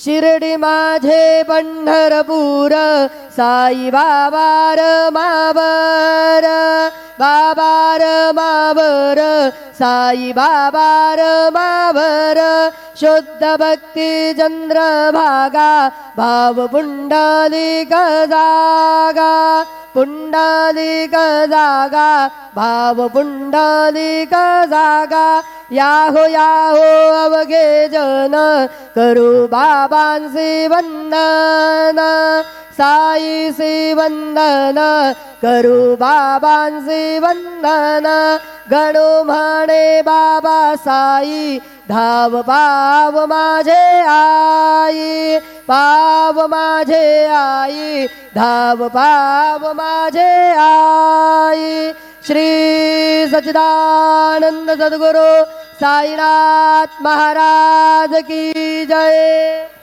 शिर्डी माझे पंढरपूर साई बाबार मावर बाबार मावर साई बाबार मावर शुद्ध भक्ती चंद्रभागा भाव पुंडलिक जागा पुंडलिक जागा भाव पुंडलिक जागा याहो याहो अवघे जन करू बाबांचे वंदन साईचे वंदन करू बाबांचे वंदन गणू म्हणे बाबा साई धाव पाव माझे आई पाव माझे आई धाव पाव माझे आई श्री सच्चिदानंद सद्गुरु साईनाथ महाराज की जय।